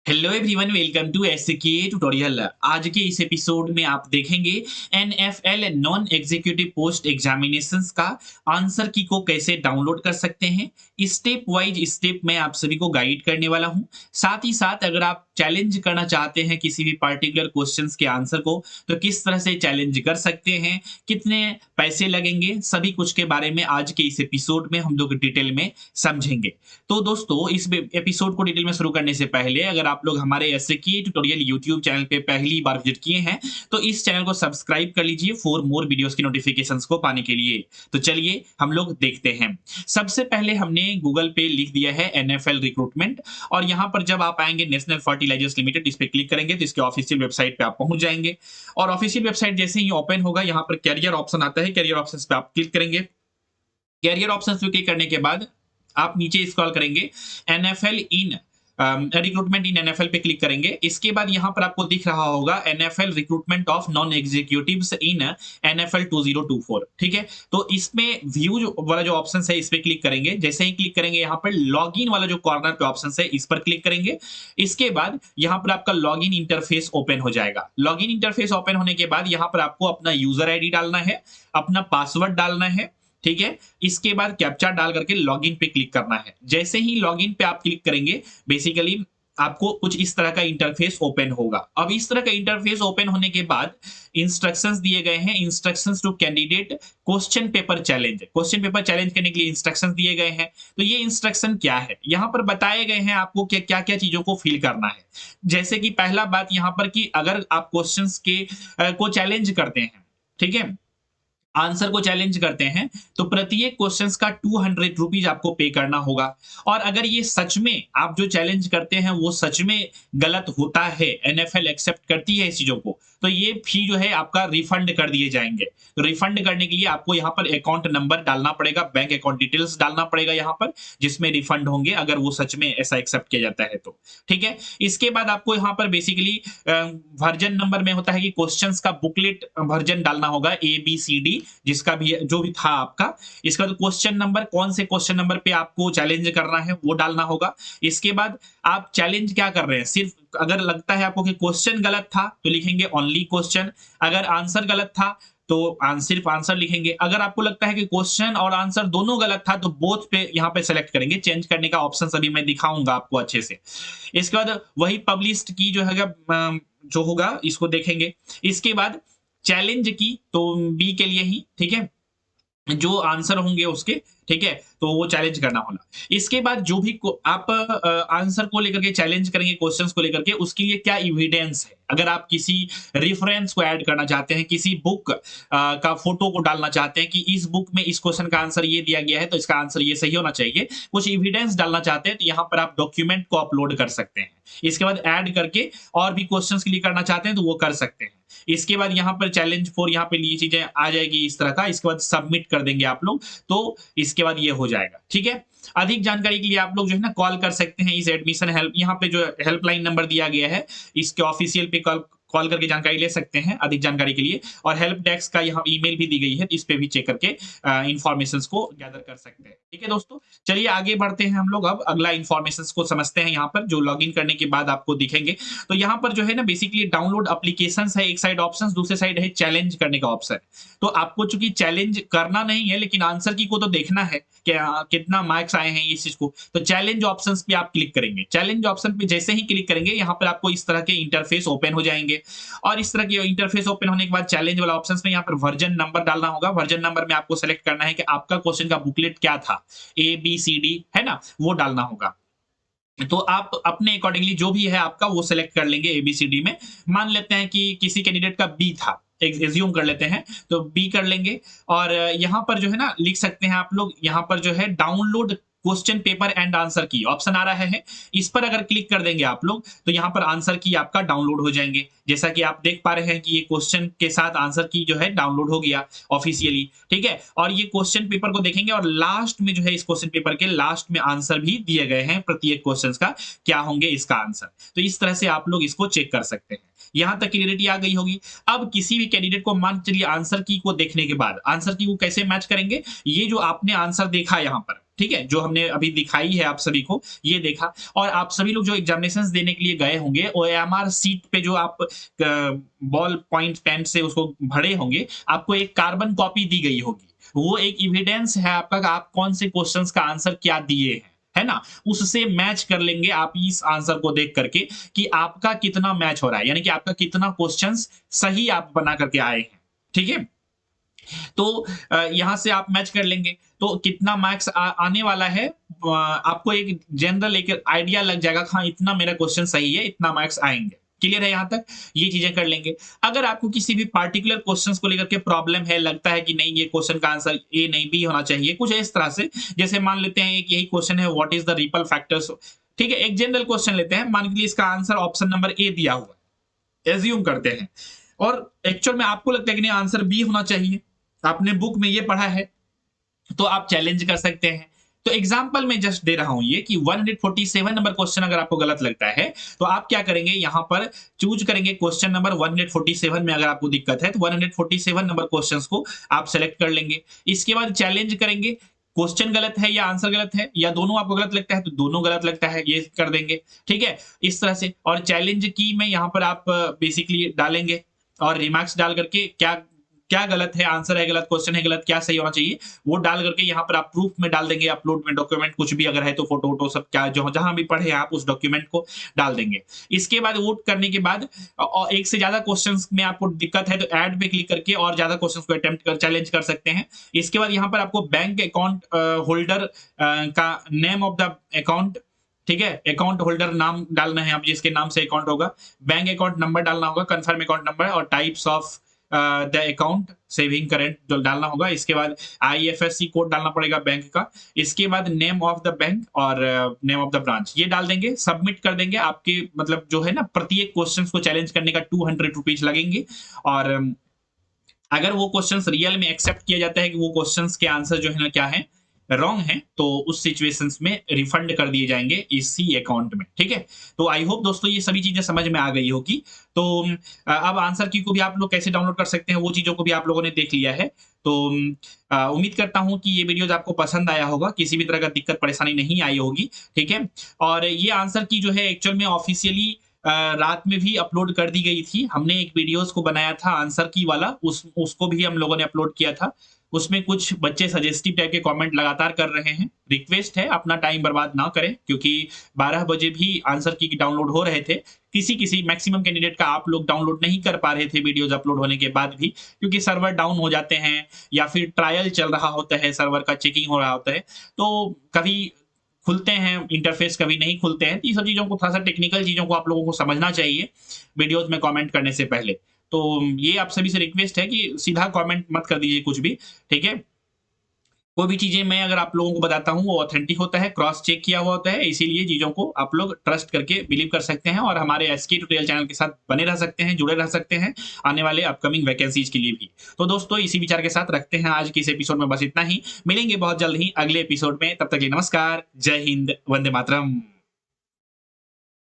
Hello everyone, welcome to SK tutorial. आज के इस एपिसोड में आप देखेंगे NFL non executive post examinations का आंसर की को कैसे डाउनलोड कर सकते हैं। स्टेप वाइज स्टेप मैं आप सभी को गाइड करने वाला हूं। साथ ही साथ अगर आप चैलेंज करना चाहते हैं किसी भी पर्टिकुलर क्वेश्चंस के आंसर को, तो किस तरह से चैलेंज कर सकते हैं, कितने पैसे लगेंगे, सभी कुछ के बारे में आज के इस एपिसोड में हम लोग डिटेल में समझेंगे। तो दोस्तों, इस एपिसोड को डिटेल में शुरू करने से पहले अगर आप लोग हमारे एसके ट्यूटोरियल यूट्यूब चैनल पे पहली बार विजिट किए हैं, तो इस चैनल को सब्सक्राइब कर लीजिए फॉर मोर वीडियोस की नोटिफिकेशंस को पाने के लिए। तो चलिए हम लोग देखते हैं। सबसे पहले हमने गूगल पे लिख दिया है एनएफएल रिक्रूटमेंट, और यहाँ पर जब आप आएंगे नेशनल फर्टिलाइजर्स लिमिटेड, इस पे क्लिक करेंगे तो इसके ऑफिशियल वेबसाइट पे आप पहुंच जाएंगे। और ऑफिशियल वेबसाइट जैसे ही ओपन होगा, यहाँ पर कैरियर ऑप्शन आता है, कैरियर ऑप्शन पे आप क्लिक करेंगे। कैरियर ऑप्शन पे क्लिक करने के बाद आप नीचे स्क्रॉल करेंगे, एनएफएल इन रिक्रूटमेंट इन एनएफएल पे क्लिक करेंगे। इसके बाद यहाँ पर आपको दिख रहा होगा NFL recruitment of non executives in NFL 2024। ठीक है, तो इसमें व्यू वाला जो ऑप्शन है इस पे क्लिक करेंगे। जैसे ही क्लिक करेंगे, यहाँ पर लॉग इन वाला जो कॉर्नर पे ऑप्शन है इस पर क्लिक करेंगे। इसके बाद यहाँ पर आपका लॉग इन इंटरफेस ओपन हो जाएगा। लॉग इन इंटरफेस ओपन होने के बाद यहाँ पर आपको अपना यूजर आईडी डालना है, अपना पासवर्ड डालना है। ठीक है, इसके बाद कैप्चा डाल करके लॉगिन पे क्लिक करना है। जैसे ही लॉगिन पे आप क्लिक करेंगे, बेसिकली आपको कुछ इस तरह का इंटरफेस ओपन होगा। अब इस तरह का इंटरफेस ओपन होने के बाद इंस्ट्रक्शंस दिए गए हैं, instructions to candidate question paper challenge. Question paper challenge करने के लिए इंस्ट्रक्शंस दिए गए हैं। तो ये इंस्ट्रक्शन क्या है, यहाँ पर बताए गए हैं आपको क्या क्या क्या चीजों को फिल करना है। जैसे कि पहला बात यहाँ पर कि अगर आप क्वेश्चंस के को चैलेंज करते हैं, ठीक है, आंसर को चैलेंज करते हैं, तो प्रत्येक क्वेश्चंस का 200 रुपीज आपको पे करना होगा। और अगर ये सच में आप जो चैलेंज करते हैं वो सच में गलत होता है, एनएफएल एक्सेप्ट करती है इस चीजों को, तो ये फी जो है आपका रिफंड कर दिए जाएंगे। तो रिफंड करने के लिए आपको यहाँ पर अकाउंट नंबर डालना पड़ेगा, बैंक अकाउंट डिटेल्स डालना पड़ेगा यहाँ पर, जिसमें रिफंड होंगे अगर वो सच में ऐसा एक्सेप्ट किया जाता है तो। ठीक है, इसके बाद आपको यहाँ पर बेसिकली वर्जन नंबर में होता है कि क्वेश्चंस का बुकलेट वर्जन डालना होगा, ABCD जिसका भी जो भी था आपका। इसका तो क्वेश्चन नंबर, कौन से क्वेश्चन नंबर पे आपको चैलेंज करना है वो डालना होगा। इसके बाद आप चैलेंज क्या कर रहे हैं, सिर्फ अगर लगता है आपको कि क्वेश्चन गलत था तो लिखेंगे ओनली क्वेश्चन, अगर आंसर गलत था तो सिर्फ आंसर लिखेंगे। अगर आपको लगता है कि क्वेश्चन और आंसर दोनों गलत था तो बोथ पे यहाँ पे सेलेक्ट करेंगे। चेंज करने का ऑप्शन अभी मैं दिखाऊंगा आपको अच्छे से। इसके बाद वही पब्लिश्ड की जो है जो होगा इसको देखेंगे। इसके बाद चैलेंज की तो बी के लिए ही, ठीक है, जो आंसर होंगे उसके, ठीक है, तो वो चैलेंज करना होगा। इसके बाद जो भी आप आंसर को लेकर के चैलेंज करेंगे, क्वेश्चंस को लेकर के, उसके लिए क्या एविडेंस है। अगर आप किसी रेफरेंस को ऐड करना चाहते हैं, किसी बुक का फोटो को डालना चाहते हैं कि इस बुक में इस क्वेश्चन का आंसर ये दिया गया है तो इसका आंसर ये सही होना चाहिए, कुछ एविडेंस डालना चाहते हैं, तो यहाँ पर आप डॉक्यूमेंट को अपलोड कर सकते हैं। इसके बाद ऐड करके और भी क्वेश्चंस के लिए करना चाहते हैं तो वो कर सकते हैं। इसके बाद यहाँ पर चैलेंज फॉर, यहाँ पे ये चीजें आ जाएगी इस तरह का। इसके बाद सबमिट कर देंगे आप लोग, तो इसके बाद ये हो जाएगा। ठीक है, अधिक जानकारी के लिए आप लोग जो है ना कॉल कर सकते हैं इस एडमिशन हेल्प, यहाँ पे जो हेल्पलाइन नंबर दिया गया है इसके ऑफिशियल पे कॉल करके जानकारी ले सकते हैं अधिक जानकारी के लिए। और हेल्प डेस्क का यहाँ ईमेल भी दी गई है, इस पे भी चेक करके इंफॉर्मेशंस को गैदर कर सकते हैं। ठीक है दोस्तों, चलिए आगे बढ़ते हैं हम लोग। अब अगला इंफॉर्मेशंस को समझते हैं। यहाँ पर जो लॉगिन करने के बाद आपको दिखेंगे, तो यहाँ पर जो है ना बेसिकली डाउनलोड एप्लीकेशंस है, एक साइड ऑप्शंस, दूसरे साइड है चैलेंज करने का ऑप्शन। तो आपको चूंकि चैलेंज करना नहीं है लेकिन आंसर की को तो देखना है कि कितना मार्क्स आए हैं इस चीज को, तो चैलेंज ऑप्शंस पे आप क्लिक करेंगे। चैलेंज ऑप्शन पे जैसे ही क्लिक करेंगे, यहाँ पर आपको इस तरह के इंटरफेस ओपन हो जाएंगे। और इस तरह के इंटरफेस ओपन होने के बाद चैलेंज वाला ऑप्शंस में यहाँ पर वर्जन नंबर डालना होगा। वर्जन नंबर में आपको सेलेक्ट करना है कि आपका क्वेश्चन का बुकलेट क्या था, ABCD है ना, वो डालना होगा। तो आप अपने अकॉर्डिंगली जो भी है आपका वो सेलेक्ट कर लेंगे। ABCD में मान लेते हैं कि किसी कैंडिडेट का B था, एज्यूम कर लेते हैं, तो B कर लेंगे। और यहाँ पर जो है ना लिख सकते हैं आप लोग, यहाँ पर जो है download question paper and answer की ऑप्शन आ रहा है, इस पर अगर क्लिक कर देंगे आप लोग तो यहाँ पर आंसर की आपका डाउनलोड हो जाएंगे। जैसा कि आप देख पा रहे हैं कि ये क्वेश्चन के साथ आंसर की जो है डाउनलोड हो गया ऑफिशियली। ठीक है, और ये क्वेश्चन पेपर को देखेंगे और लास्ट में जो है इस क्वेश्चन पेपर के लास्ट में आंसर भी दिए गए हैं, प्रत्येक क्वेश्चन का क्या होंगे इसका आंसर। तो इस तरह से आप लोग इसको चेक कर सकते हैं। यहां तक क्लियरिटी आ गई होगी। अब किसी भी कैंडिडेट को मान चलिए आंसर की को देखने के बाद आंसर की को कैसे मैच करेंगे, ये जो आपने आंसर देखा यहाँ पर, ठीक है, जो हमने अभी दिखाई है आप सभी को, ये देखा। और आप सभी लोग जो एग्जामिनेशंस देने के लिए गए होंगे, ओएमआर सीट पे जो आप बॉल पॉइंट पेन से उसको भरे होंगे, आपको एक कार्बन कॉपी दी गई होगी। वो एक एविडेंस है आपका कि आप कौन से क्वेश्चंस का आंसर क्या दिए हैं, है ना? उससे मैच कर लेंगे आप इस आंसर को देख करके कि आपका कितना मैच हो रहा है, यानी कि आपका कितना क्वेश्चंस सही आप बना करके आए हैं, ठीक है? तो यहाँ से आप मैच कर लेंगे, तो कितना मार्क्स आने वाला है, आपको एक जनरल एक आइडिया लग जाएगा, हाँ इतना मेरा क्वेश्चन सही है, इतना मार्क्स आएंगे। क्लियर है यहाँ तक? ये चीजें कर लेंगे। अगर आपको किसी भी पार्टिकुलर क्वेश्चंस को लेकर के प्रॉब्लम है, लगता है कि नहीं ये क्वेश्चन का आंसर ए नहीं बी होना चाहिए, कुछ इस तरह से, जैसे मान लेते हैं एक यही क्वेश्चन है, what is the ripple factors, ठीक है, एक जनरल क्वेश्चन लेते हैं, मान लीजिए इसका आंसर ऑप्शन नंबर ए दिया हुआ है, एज्यूम करते हैं, और एक्चुअल में आपको लगता है कि नहीं आंसर बी होना चाहिए, आपने बुक में ये पढ़ा है, तो आप चैलेंज कर सकते हैं। तो एग्जांपल में जस्ट दे रहा हूं ये कि 147 नंबर क्वेश्चन अगर आपको गलत लगता है, तो आप क्या करेंगे, यहां पर चूज करेंगे क्वेश्चन नंबर 147 में अगर आपको दिक्कत है, तो 147 नंबर क्वेश्चंस को आप सेलेक्ट कर लेंगे। इसके बाद चैलेंज करेंगे, क्वेश्चन गलत है या आंसर गलत है, या दोनों आपको गलत लगता है तो दोनों गलत लगता है, ये कर देंगे, ठीक है, इस तरह से। और चैलेंज की में यहां पर आप बेसिकली डालेंगे, और रिमार्क्स डाल करके क्या क्या गलत है, आंसर है गलत, क्वेश्चन है गलत, क्या सही होना चाहिए, वो डाल करके यहाँ पर आप प्रूफ में डाल देंगे, अपलोड में डॉक्यूमेंट कुछ भी अगर है तो फोटो वोटो सब क्या जो जहां भी पढ़े आप उस डॉक्यूमेंट को डाल देंगे। इसके बाद वोट करने के बाद और एक से ज्यादा क्वेश्चंस में आपको दिक्कत है तो ऐड पे क्लिक करके और ज्यादा क्वेश्चंस को अटेम्प्ट कर चैलेंज कर सकते हैं। इसके बाद यहाँ पर आपको बैंक अकाउंट होल्डर का नेम ऑफ द अकाउंट, ठीक है, अकाउंट होल्डर नाम डालना है, आप जिसके नाम से अकाउंट होगा, बैंक अकाउंट नंबर डालना होगा, कंफर्म अकाउंट नंबर, और types of the account saving current डालना होगा। इसके बाद आईएफएससी कोड डालना पड़ेगा बैंक का। इसके बाद नेम ऑफ द बैंक और नेम ऑफ द ब्रांच ये डाल देंगे, सबमिट कर देंगे। आपके मतलब जो है ना प्रत्येक क्वेश्चन को चैलेंज करने का 200 रुपीज लगेंगे, और अगर वो क्वेश्चंस रियल में एक्सेप्ट किया जाता है कि वो क्वेश्चंस के आंसर जो है ना क्या है, रॉन्ग है, तो उस सिचुएशंस में रिफंड कर दिए जाएंगे इसी अकाउंट में, ठीक है। तो आई होप दोस्तों ये सभी चीजें समझ में आ गई होगी। तो अब आंसर की को भी आप लोग कैसे डाउनलोड कर सकते हैं वो चीजों को भी आप लोगों ने देख लिया है। तो उम्मीद करता हूं कि ये वीडियोज आपको पसंद आया होगा, किसी भी तरह का दिक्कत परेशानी नहीं आई होगी, ठीक है। और ये आंसर की जो है एक्चुअल में ऑफिशियली रात में भी अपलोड कर दी गई थी। हमने एक वीडियोस को बनाया था आंसर की वाला, उसको भी हम लोगों ने अपलोड किया था। उसमें कुछ बच्चे सजेस्टिव टाइप के कमेंट लगातार कर रहे हैं। रिक्वेस्ट है अपना टाइम बर्बाद ना करें, क्योंकि 12 बजे भी आंसर की डाउनलोड हो रहे थे। किसी मैक्सिमम कैंडिडेट का आप लोग डाउनलोड नहीं कर पा रहे थे वीडियोज अपलोड होने के बाद भी, क्योंकि सर्वर डाउन हो जाते हैं या फिर ट्रायल चल रहा होता है, सर्वर का चेकिंग हो रहा होता है, तो कभी खुलते हैं इंटरफेस, कभी नहीं खुलते हैं। ये सब चीज़ों को, थोड़ा सा टेक्निकल चीज़ों को आप लोगों को समझना चाहिए वीडियोस में कमेंट करने से पहले। तो ये आप सभी से रिक्वेस्ट है कि सीधा कमेंट मत कर दीजिए कुछ भी, ठीक है। कोई भी चीजें मैं अगर आप लोगों को बताता हूँ वो ऑथेंटिक होता है, क्रॉस चेक किया हुआ होता है, इसीलिए चीजों को आप लोग ट्रस्ट करके बिलीव कर सकते हैं, और हमारे एसके ट्यूटोरियल चैनल के साथ बने रह सकते हैं, जुड़े रह सकते हैं आने वाले अपकमिंग वैकेंसीज के लिए भी। तो दोस्तों इसी विचार के साथ रखते हैं आज के इस एपिसोड में बस इतना ही। मिलेंगे बहुत जल्द ही अगले एपिसोड में, तब तक के लिए नमस्कार, जय हिंद, वंदे मातरम।